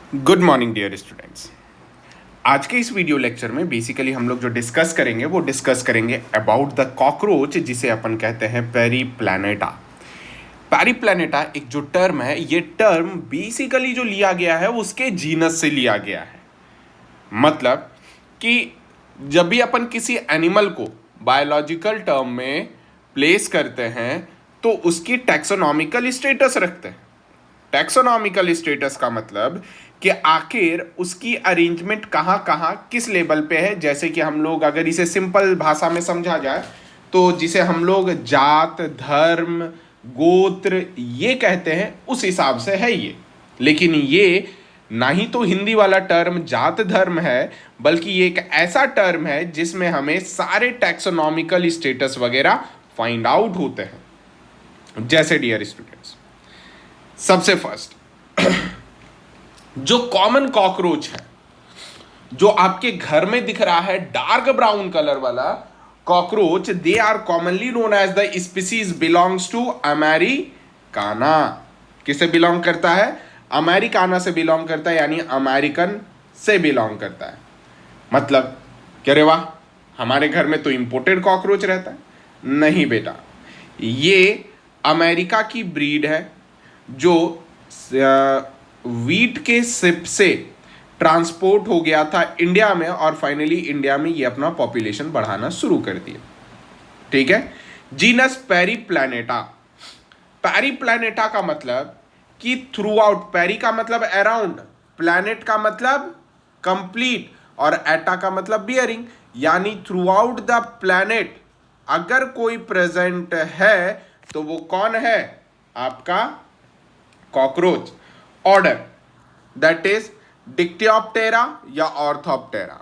Good morning dear students. आज के इस वीडियो लेक्चर में बेसिकली हम लोग जो डिस्कस करेंगे वो डिस्कस करेंगे अबाउट द कॉकरोच, जिसे अपन कहते हैं पेरीप्लैनेटा। पेरीप्लैनेटा एक जो टर्म है, ये टर्म बेसिकली जो लिया गया है उसके जीनस से लिया गया है। मतलब कि जब भी अपन किसी एनिमल को बायोलॉजिकल टर्म में प्लेस करते हैं तो उसकी टैक्सोनॉमिकल स्टेटस रखते हैं। टैक्सोनॉमिकल स्टेटस का मतलब कि आखिर उसकी अरेंजमेंट कहाँ कहाँ किस लेवल पे है। जैसे कि हम लोग अगर इसे सिंपल भाषा में समझा जाए तो जिसे हम लोग जात, धर्म, गोत्र ये कहते हैं, उस हिसाब से है ये। लेकिन ये ना ही तो हिंदी वाला टर्म जात धर्म है, बल्कि ये एक ऐसा टर्म है जिसमें हमें सारे टैक्सोनॉमिकल स्टेटस वगैरह फाइंड आउट होते हैं। जैसे डियर स्टूडेंट्स, सबसे फर्स्ट जो कॉमन कॉकरोच है, जो आपके घर में दिख रहा है, डार्क ब्राउन कलर वाला cockroach, they are commonly known as the species belongs to americana. किसे बिलोंग करता है? अमेरिकाना से बिलोंग करता है, यानी अमेरिकन से बिलोंग करता है। मतलब क्या रे वाह, हमारे घर में तो इंपोर्टेड कॉकरोच रहता है। नहीं बेटा, ये अमेरिका की ब्रीड है जो वीट के शिप से ट्रांसपोर्ट हो गया था इंडिया में, और फाइनली इंडिया में ये अपना पॉपुलेशन बढ़ाना शुरू कर दिया। ठीक है। Genus Periplaneta. पेरीप्लैनेटा का मतलब कि थ्रू आउट, पेरी का मतलब अराउंड, प्लैनेट का मतलब कंप्लीट, और एटा का मतलब बियरिंग, यानी थ्रू आउट द प्लैनेट अगर कोई प्रेजेंट है तो वो कौन है? आपका कॉकरोच। ऑर्डर दैट इज डिक्टियोप्टेरा या ऑर्थोप्टेरा।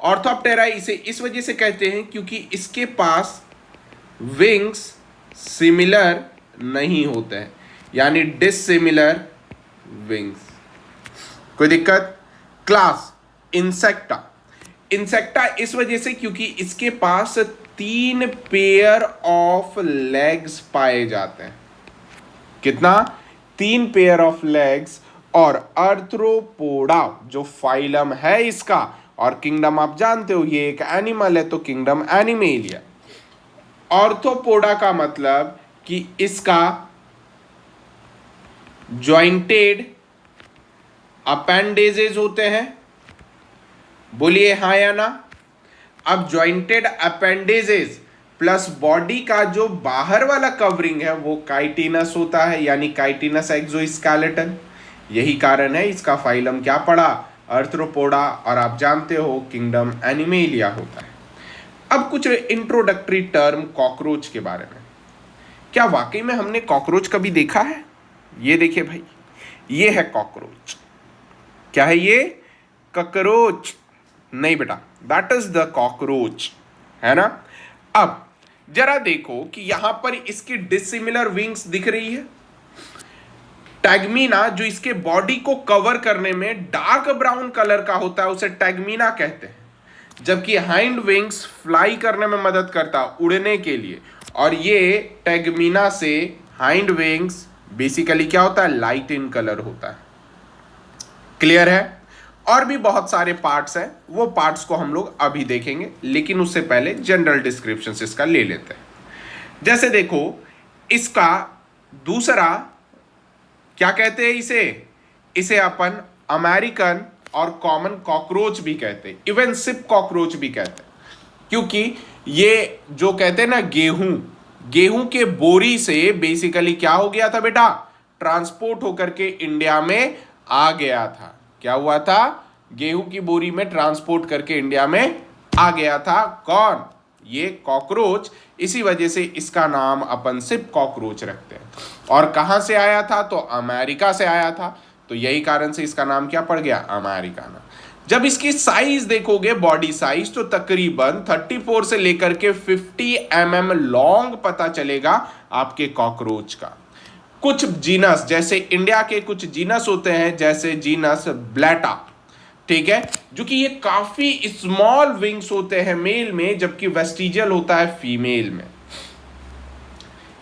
ऑर्थोप्टेरा इसे इस वजह से कहते हैं क्योंकि इसके पास विंग्स सिमिलर नहीं होते हैं, यानी डिसिमिलर विंग्स। कोई दिक्कत? Class insecta. इंसेक्टा इस वजह से क्योंकि इसके पास 3 पेयर ऑफ लेग्स पाए जाते हैं। कितना? 3 पेयर ऑफ लेग्स। और आर्थ्रोपोडा जो फाइलम है इसका, और किंगडम आप जानते हो ये एक एनिमल है तो किंगडम एनिमेलिया। ऑर्थोपोडा का मतलब कि इसका जॉइंटेड अपेंडेजेस होते हैं। बोलिए हाँ या ना। अब जॉइंटेड अपेंडेजेस प्लस बॉडी का जो बाहर वाला कवरिंग है वो काइटिनस होता है, यानी काइटिनस एक्सोस्केलेटन। यही कारण है इसका फाइलम क्या पड़ा? आर्थ्रोपोडा, और आप जानते हो किंगडम एनिमेलिया होता है। अब कुछ इंट्रोडक्टरी टर्म कॉकरोच के बारे में। क्या वाकई में हमने कॉकरोच कभी देखा है? ये देखिए भाई, ये है कॉकरोच। क्या है ये? ककरोच नहीं बेटा, दैट इज द कॉकरोच, है ना। अब जरा देखो कि यहां पर इसकी डिसिमिलर विंग्स दिख रही है। टैगमीना जो इसके बॉडी को कवर करने में डार्क ब्राउन कलर का होता है उसे टैगमीना कहते हैं, जबकि हाइंड विंग्स फ्लाई करने में मदद करता है, उड़ने के लिए। और ये टैगमीना से हाइंड विंग्स बेसिकली क्या होता है? लाइट इन कलर होता है। क्लियर है? और भी बहुत सारे पार्ट्स हैं, वो पार्ट्स को हम लोग अभी देखेंगे, लेकिन उससे पहले जनरल डिस्क्रिप्शन इसका ले लेते हैं। जैसे देखो, इसका दूसरा क्या कहते हैं? इसे अपन अमेरिकन और कॉमन कॉकरोच भी कहते हैं, इवन सिप कॉकरोच भी कहते हैं, क्योंकि ये जो कहते हैं ना गेहूं के बोरी से बेसिकली क्या हो गया था बेटा? ट्रांसपोर्ट होकर के इंडिया में आ गया था। क्या हुआ था? गेहूं की बोरी में ट्रांसपोर्ट करके इंडिया में आ गया था। कौन? ये कॉकरोच। इसी वजह से इसका नाम अपन सिप कॉकरोच रखते हैं। और कहां से आया था? तो अमेरिका से आया था, तो यही कारण से इसका नाम क्या पड़ गया? अमेरिकाना। जब इसकी साइज देखोगे, बॉडी साइज, तो तकरीबन 34 से लेकर के 50 mm लॉन्ग पता चलेगा आपके कॉकरोच का। कुछ जीनस, जैसे इंडिया के कुछ जीनस होते हैं, जैसे जीनस ब्लैटा, ठीक है, जो कि ये काफी स्मॉल विंग्स होते हैं मेल में, जबकि वेस्टिजियल होता है फीमेल में।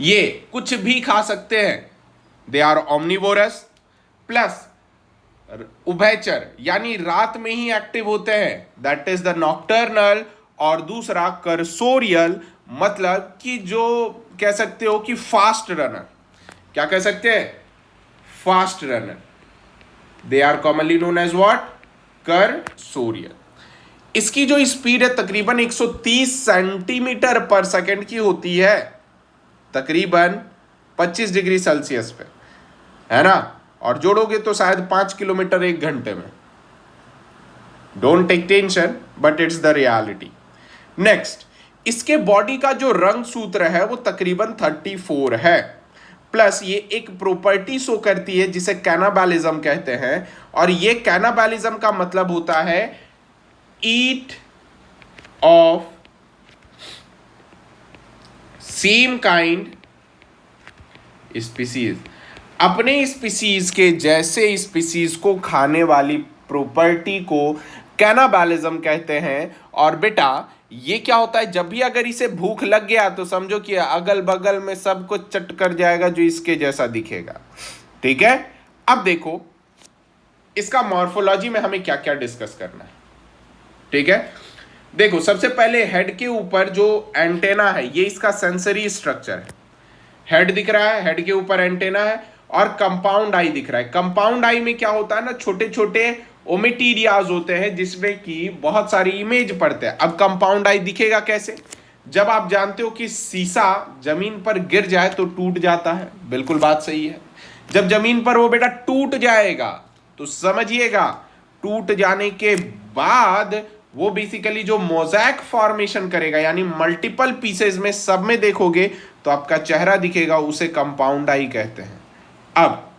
ये कुछ भी खा सकते हैं, दे आर ओमनिवोरस, प्लस उभयचर यानी रात में ही एक्टिव होते हैं, दैट इज द नॉक्टर्नल। और दूसरा कर्सोरियल, मतलब कि जो कह सकते हो कि फास्ट रनर। क्या कह सकते हैं? Fast runner. They are commonly known as what? Cursorial. इसकी जो स्पीड है तकरीबन 130 सेंटीमीटर पर सेकंड की होती है, तकरीबन 25 डिग्री सेल्सियस पे, है ना? और जोड़ोगे तो शायद 5 किलोमीटर 1 घंटे में। Don't take tension, but it's the reality. Next, इसके बॉडी का जो रंग सूत्र है वो तकरीबन 34 है। प्लस ये एक प्रॉपर्टी शो करती है जिसे कैनाबालिज्म कहते हैं, और ये कैनाबालिज्म का मतलब होता है ईट ऑफ सेम काइंड स्पीसीज, अपने स्पीसीज के जैसे स्पीसीज को खाने वाली प्रॉपर्टी को कैनाबालिज्म कहते हैं। और बेटा ये क्या होता है, जब भी अगर इसे भूख लग गया तो समझो कि अगल बगल में सब कुछ चट कर जाएगा जो इसके जैसा दिखेगा। ठीक है, अब देखो इसका मॉर्फोलॉजी में हमें क्या क्या डिस्कस करना है। ठीक है, देखो सबसे पहले हेड के ऊपर जो एंटेना है ये इसका सेंसरी स्ट्रक्चर है। हेड दिख रहा है, हेड के ऊपर एंटेना है, और कंपाउंड आई दिख रहा है। कंपाउंड आई में क्या होता है ना, छोटे छोटे ओमेटीरियाज होते हैं जिसमें कि बहुत सारी इमेज पड़ते हैं। अब कंपाउंड आई दिखेगा कैसे? जब आप जानते हो कि शीशा जमीन पर गिर जाए तो टूट जाता है, बिल्कुल बात सही है। जब जमीन पर वो बेटा टूट जाएगा तो समझिएगा, टूट जाने के बाद वो बेसिकली जो मोज़ैक फॉर्मेशन करेगा, यानी मल्टीपल पीसेस में सब में देखोगे तो आपका चेहरा दिखेगा, उसे कंपाउंड आई कहते हैं। अब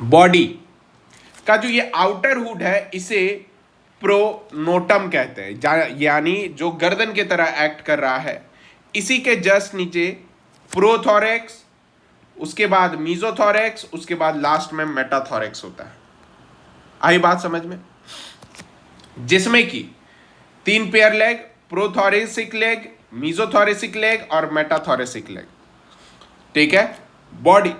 बॉडी का जो ये आउटर हुड है इसे प्रोनोटम कहते हैं, यानी जो गर्दन की तरह एक्ट कर रहा है। इसी के जस्ट नीचे प्रोथोरेक्स, उसके बाद मीजोथोरेक्स, उसके बाद लास्ट में मेटाथोरेक्स होता है। आई बात समझ में? जिसमें कि 3 pair leg, prothoracic leg, mesothoracic leg और मेटाथोरेसिक लेग। ठीक है, बॉडी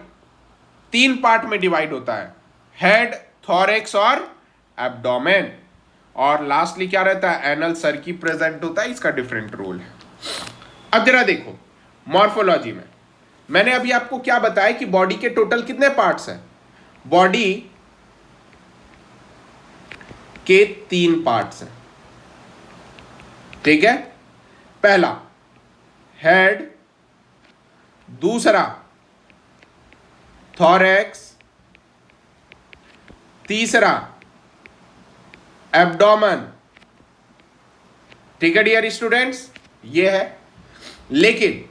3 पार्ट में डिवाइड होता है, हेड, थोरेक्स और एब्डोमेन। और लास्टली क्या रहता है, एनल सर्की प्रेजेंट होता है, इसका डिफरेंट रोल है। अब जरा देखो मॉर्फोलॉजी में मैंने अभी आपको क्या बताया कि बॉडी के टोटल कितने पार्ट्स हैं। बॉडी के 3 पार्ट्स हैं। ठीक है, पहला हेड, दूसरा थोरेक्स, तीसरा एब्डोमेन। ठीक है डियर स्टूडेंट्स, ये है। लेकिन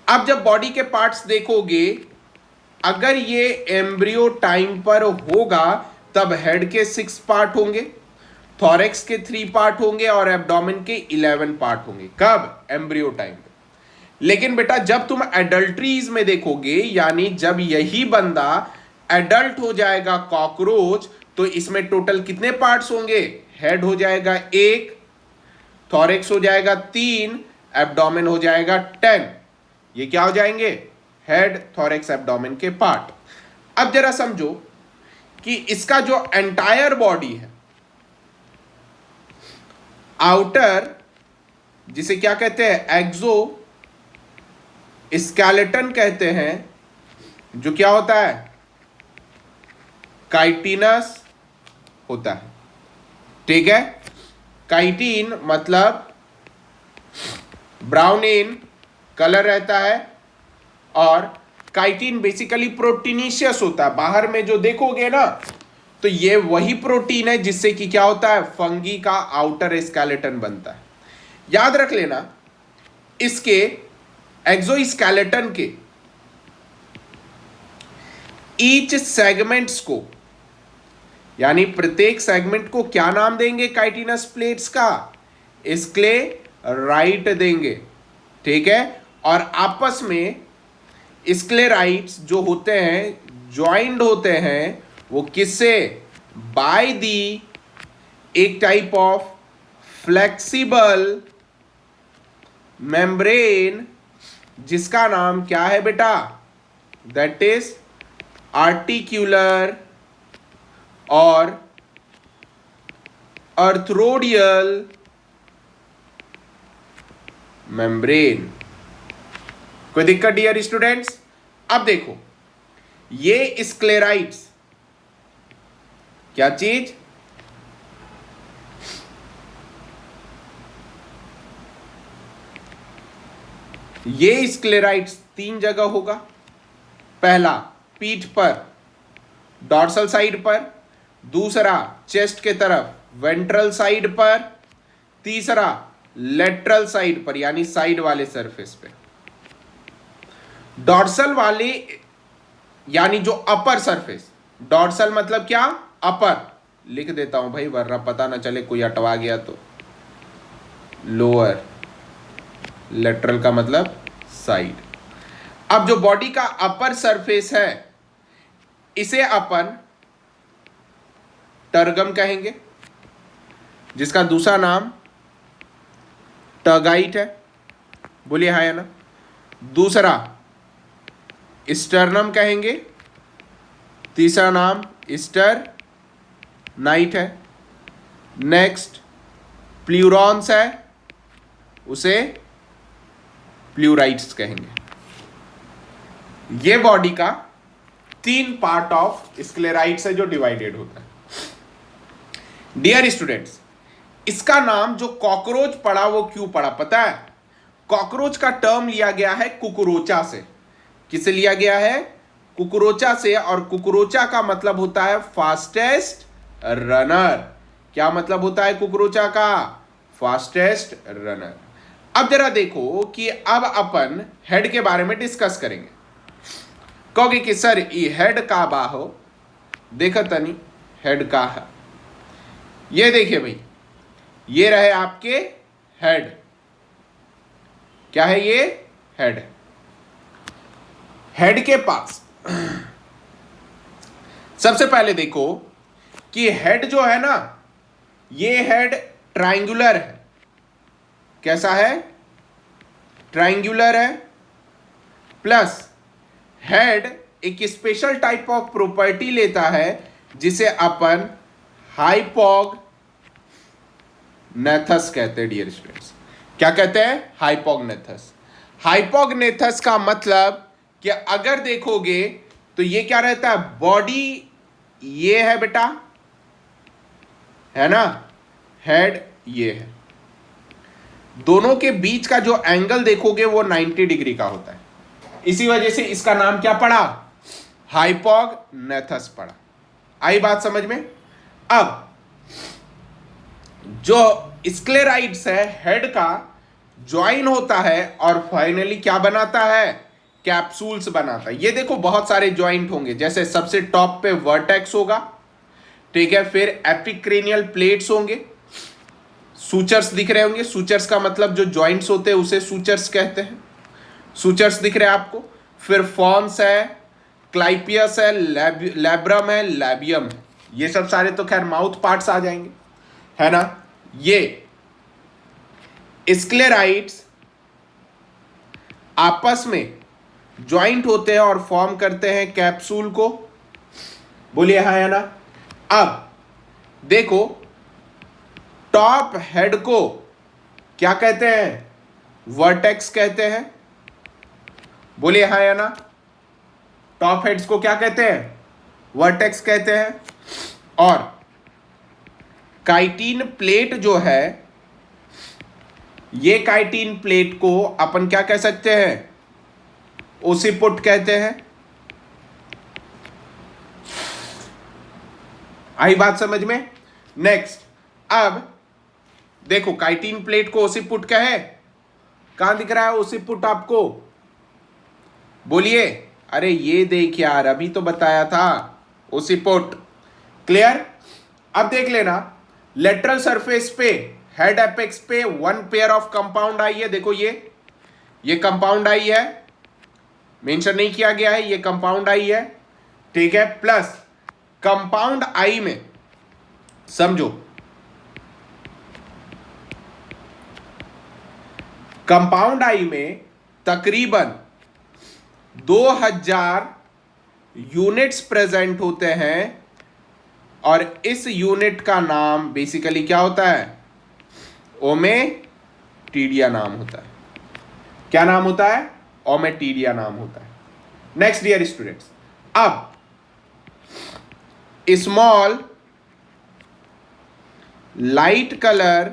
अब जब बॉडी के पार्ट्स देखोगे, अगर ये एम्ब्रियो टाइम पर होगा तब हेड के 6 पार्ट होंगे, थोरेक्स के 3 पार्ट होंगे और एब्डोमेन के 11 पार्ट होंगे। कब? एम्ब्रियो टाइम पे। लेकिन बेटा जब तुम एडल्ट्रीज में देखोगे, यानी जब यही बंदा एडल्ट हो जाएगा कॉकरोच, तो इसमें टोटल कितने पार्ट्स होंगे? हेड हो जाएगा 1, थोरेक्स हो जाएगा 3, एब्डोमेन हो जाएगा 10। ये क्या हो जाएंगे? हेड, थोरेक्स, एब्डोमेन के पार्ट। अब जरा समझो कि इसका जो एंटायर बॉडी है, आउटर जिसे क्या कहते हैं, एक्सो स्केलेटन कहते हैं, जो क्या होता है, काइटिनस होता है। ठीक है, काइटिन मतलब ब्राउन इन कलर रहता है, और काइटिन बेसिकली प्रोटीनिशियस होता है। बाहर में जो देखोगे ना, तो ये वही प्रोटीन है जिससे कि क्या होता है, फंगी का आउटर स्केलेटन बनता है। याद रख लेना, इसके एक्सोस्केलेटन के ईच सेगमेंट्स को, यानी प्रत्येक सेगमेंट को क्या नाम देंगे काइटिनस प्लेट्स का? स्क्लेराइट देंगे। ठीक है, और आपस में स्क्लेराइट्स जो होते हैं ज्वाइंड होते हैं, वो किससे? बाय दी एक टाइप ऑफ फ्लेक्सिबल मेम्ब्रेन, जिसका नाम क्या है बेटा? दैट इज आर्टिक्यूलर और अर्थरोडियल मेम्ब्रेन। कोई दिक्कत डियर स्टूडेंट्स? अब देखो, ये स्क्लेराइड्स क्या चीज, ये स्क्लेराइड्स 3 जगह होगा। पहला पीठ पर डॉर्सल साइड पर, दूसरा चेस्ट के तरफ वेंट्रल साइड पर, तीसरा लेटरल साइड पर यानी साइड वाले सरफेस पे। डॉर्सल वाले यानी जो अपर सरफेस, डॉर्सल मतलब क्या, अपर, लिख देता हूं भाई वरना पता ना चले कोई अटवा गया तो। लोअर, लेटरल का मतलब साइड। अब जो बॉडी का अपर सरफेस है इसे अपन टर्गम कहेंगे, जिसका दूसरा नाम टर्गाइट है। बोलिए हाँ या ना। दूसरा स्टर्नम कहेंगे, तीसरा नाम स्टरनाइट है। नेक्स्ट प्लूरॉन्स है, उसे प्लूराइट्स कहेंगे। ये बॉडी का 3 पार्ट ऑफ स्क्लेराइड से जो डिवाइडेड होता है। डियर स्टूडेंट्स, इसका नाम जो कॉकरोच पड़ा वो क्यों पड़ा पता है? कॉकरोच का टर्म लिया गया है कुकुरोचा से। किसे लिया गया है? कुकुरोचा से। और कुकुरोचा का मतलब होता है फास्टेस्ट रनर। क्या मतलब होता है कुकुरोचा का? Fastest runner. अब जरा देखो कि अब अपन हेड के बारे में डिस्कस करेंगे। कहोगे कि सर ये हेड का बा हो, देखा तनी हेड का है। ये देखिए भाई, ये रहे आपके हेड। क्या है ये? हेड। हेड के पास सबसे पहले देखो कि हेड जो है ना, ये हेड ट्रायंगुलर है। कैसा है? ट्रायंगुलर है। प्लस हेड एक स्पेशल टाइप ऑफ प्रॉपर्टी लेता है जिसे अपन हाइपोगनेथस कहते हैं डियर स्टूडेंट्स। क्या कहते हैं? हाइपोगनेथस। हाइपोगनेथस का मतलब कि अगर देखोगे तो ये क्या रहता है? बॉडी ये है बेटा, है ना, हेड ये है। दोनों के बीच का जो एंगल देखोगे वो 90 डिग्री का होता है। इसी वजह से इसका नाम क्या पड़ा? हाइपोगनेथस पड़ा। आई बात समझ में? अब जो स्क्लेराइड्स है हेड का ज्वाइन होता है और फाइनली क्या बनाता है? कैप्सूल्स बनाता है। ये देखो बहुत सारे ज्वाइंट होंगे, जैसे सबसे टॉप पे वर्टेक्स होगा, ठीक है, फिर एपिक्रेनियल प्लेट्स होंगे, सूचर्स दिख रहे होंगे। सूचर्स का मतलब जो ज्वाइंट्स होते हैं उसे सूचर्स कहते हैं। सूचर्स दिख रहे हैं आपको। फिर फॉन्स है, क्लाइपियस है, लैब्रम है, लैबियम है। ये सब सारे तो खैर माउथ पार्ट्स आ जाएंगे, है ना। ये स्क्लेराइड्स आपस में ज्वाइंट होते हैं और फॉर्म करते हैं कैप्सूल को। बोलिए हाँ या ना। अब देखो टॉप हेड को क्या कहते हैं? वर्टेक्स कहते हैं। बोलिए हाँ या ना। टॉप हेड्स को क्या कहते हैं? वर्टेक्स कहते हैं। और काइटिन प्लेट जो है, ये काइटिन प्लेट को अपन क्या कह सकते हैं? ओसिपुट कहते हैं। आई बात समझ में? नेक्स्ट, अब देखो काइटिन प्लेट को ओसिपुट कहे, कहां दिख रहा है ओसिपुट आपको? बोलिए। अरे ये देख यार, अभी तो बताया था ओसिपुट। क्लियर? अब देख लेना, लेटरल सरफेस पे हेड एपेक्स पे 1 पेयर ऑफ कंपाउंड आई है। देखो ये कंपाउंड आई है, मेंशन नहीं किया गया है, ये कंपाउंड आई है, ठीक है। प्लस कंपाउंड आई में समझो, कंपाउंड आई में तकरीबन 2000 यूनिट्स प्रेजेंट होते हैं और इस यूनिट का नाम बेसिकली क्या होता है? ओमेटीडिया नाम होता है। क्या नाम होता है? ओमेटीडिया नाम होता है। नेक्स्ट डियर स्टूडेंट्स, अब small light colour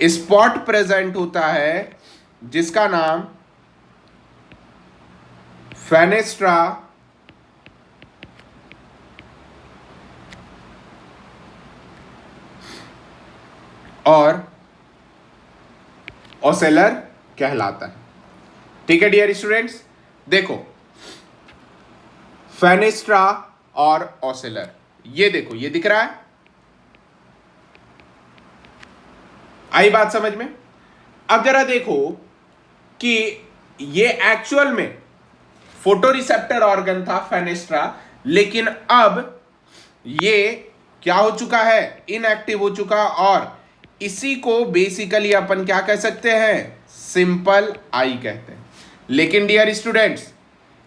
spot present होता है जिसका नाम फेनेस्ट्रा और ओसेलर कहलाता है। ठीक है डियर स्टूडेंट्स, देखो फेनेस्ट्रा और ओसेलर, ये देखो ये दिख रहा है, आई बात समझ में? अब जरा देखो कि ये एक्चुअल में फोटोरिसेप्टर ऑर्गन था फेनेस्ट्रा, लेकिन अब ये क्या हो चुका है? इनएक्टिव हो चुका, और इसी को बेसिकली अपन क्या कह सकते हैं? सिंपल आई कहते हैं। लेकिन डियर स्टूडेंट्स,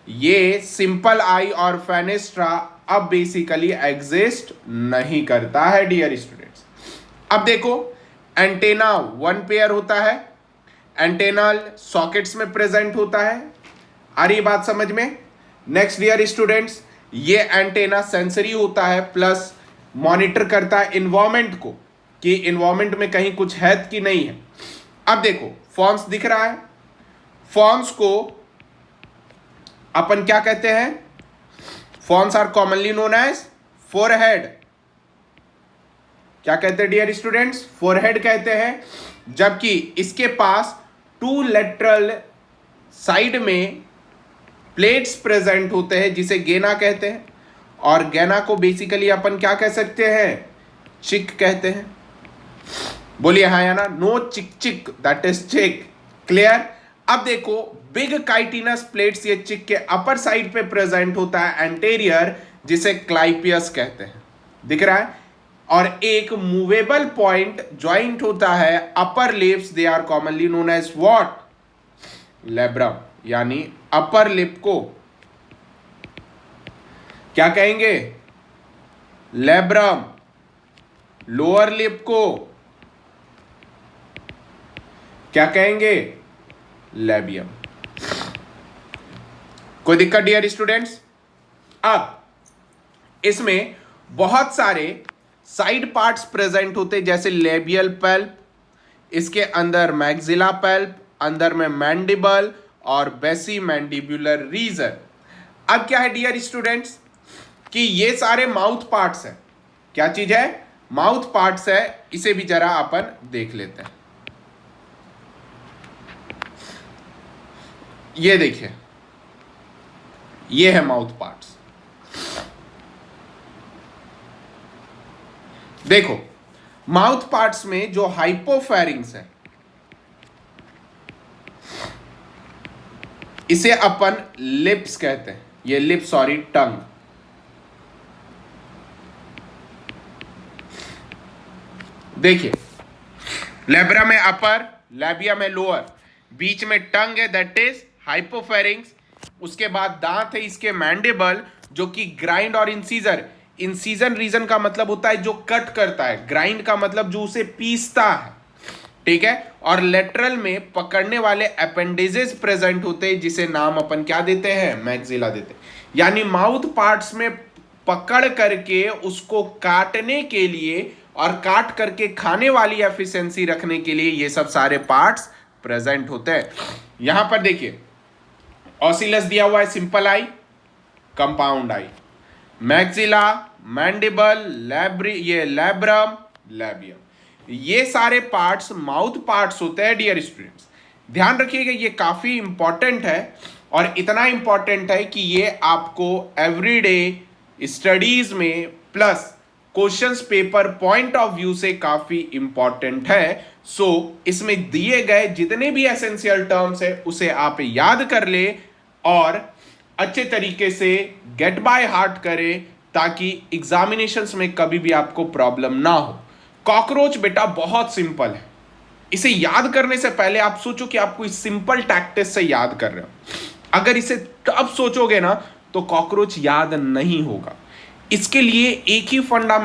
ये सिंपल आई और फेनेस्ट्रा अब बेसिकली एग्जिस्ट नहीं करता है डियर स्टूडेंट्स। अब देखो एंटेना वन पेयर होता है, एंटेनल सॉकेट्स में प्रेजेंट होता है। आ रही बात समझ में? नेक्स्ट डियर स्टूडेंट्स, ये एंटेना सेंसरी होता है, प्लस मॉनिटर करता है इन्वायरमेंट को कि इन्वायरमेंट में कहीं कुछ है कि नहीं है। अब देखो फॉर्म्स दिख रहा है, फॉर्म्स को अपन क्या कहते हैं? Forms are commonly known as forehead. क्या कहते हैं डियर स्टूडेंट्स? फोरहेड कहते हैं, जबकि इसके पास टू लेटरल साइड में प्लेट्स प्रेजेंट होते हैं जिसे गेना कहते हैं, और गेना को बेसिकली अपन क्या कह सकते हैं? चिक कहते हैं। बोलिए हाँ या ना? नो चिक चिक, दैट इज चिक। क्लियर? अब देखो बिग काइटिनस प्लेट्स ये चिक के अपर साइड पे प्रेजेंट होता है एंटेरियर, जिसे क्लाइपियस कहते हैं। दिख रहा है? और एक मूवेबल पॉइंट ज्वाइंट होता है upper lips, they are commonly known as what? Labrum. यानी अपर लिप को क्या कहेंगे? लेब्रम। लोअर लिप को क्या कहेंगे? लेबियम। कोई दिक्कत डियर स्टूडेंट्स? अब इसमें बहुत सारे साइड पार्ट्स प्रेजेंट होते जैसे लेबियल पल्प, इसके अंदर मैक्सिला पल्प, अंदर में मैंडिबल और बेसी मैंडिबुलर रीजन। अब क्या है डियर स्टूडेंट्स कि ये सारे माउथ पार्ट्स हैं। क्या चीज है? माउथ पार्ट्स है। इसे भी जरा अपन देख लेते हैं। ये देखिए, ये है माउथ पार्ट्स। देखो माउथ पार्ट्स में जो हाइपोफेरिंग्स है, इसे अपन लिप्स कहते हैं। ये लिप्स, सॉरी टंग। देखिए लेब्रा में अपर, लेबिया में लोअर, बीच में टंग है दैट इज हाइपोफेरिंग्स। उसके बाद दांत है इसके मैंडिबल, जो कि ग्राइंड और इंसीजर। इंसीजन रीजन का मतलब होता है जो कट करता है, ग्राइंड का मतलब जो उसे पीसता है। ठीक है? और लेटरल में पकड़ने वाले अपेंडेजेस प्रेजेंट होते हैं, जिसे नाम अपन क्या देते हैं? मैक्सिला देते हैं। यानी माउथ पार्ट्स में पकड़ करके उसको काटने के लिए और काट करके खाने वाली एफिशिएंसी रखने के लिए ये सब सारे पार्ट्स प्रेजेंट होते हैं। यहां पर देखिए ऑसिलस दिया हुआ है, simple I, compound I, maxilla, mandible, labrum, labium. ये सारे पार्ट्स माउथ पार्ट्स होते हैं डियर स्टूडेंट्स। ध्यान रखिएगा ये काफी इंपॉर्टेंट है, और इतना इंपॉर्टेंट है कि ये आपको एवरीडे स्टडीज में plus questions paper point of view से काफी इंपॉर्टेंट है। सो इसमें दिए गए जितने भी एसेंशियल टर्म्स है उसे आप याद कर ले और अच्छे तरीके से गेट बाय हार्ट करें, ताकि एग्जामिनेशंस में कभी भी आपको प्रॉब्लम ना हो। कॉकरोच बेटा बहुत सिंपल है, इसे याद करने से पहले आप सोचो कि आपको इस सिंपल टैक्टिस से याद कर रहे हो। अगर इसे तब सोचोगे ना तो कॉकरोच याद नहीं होगा। इसके लिए एक ही फंडा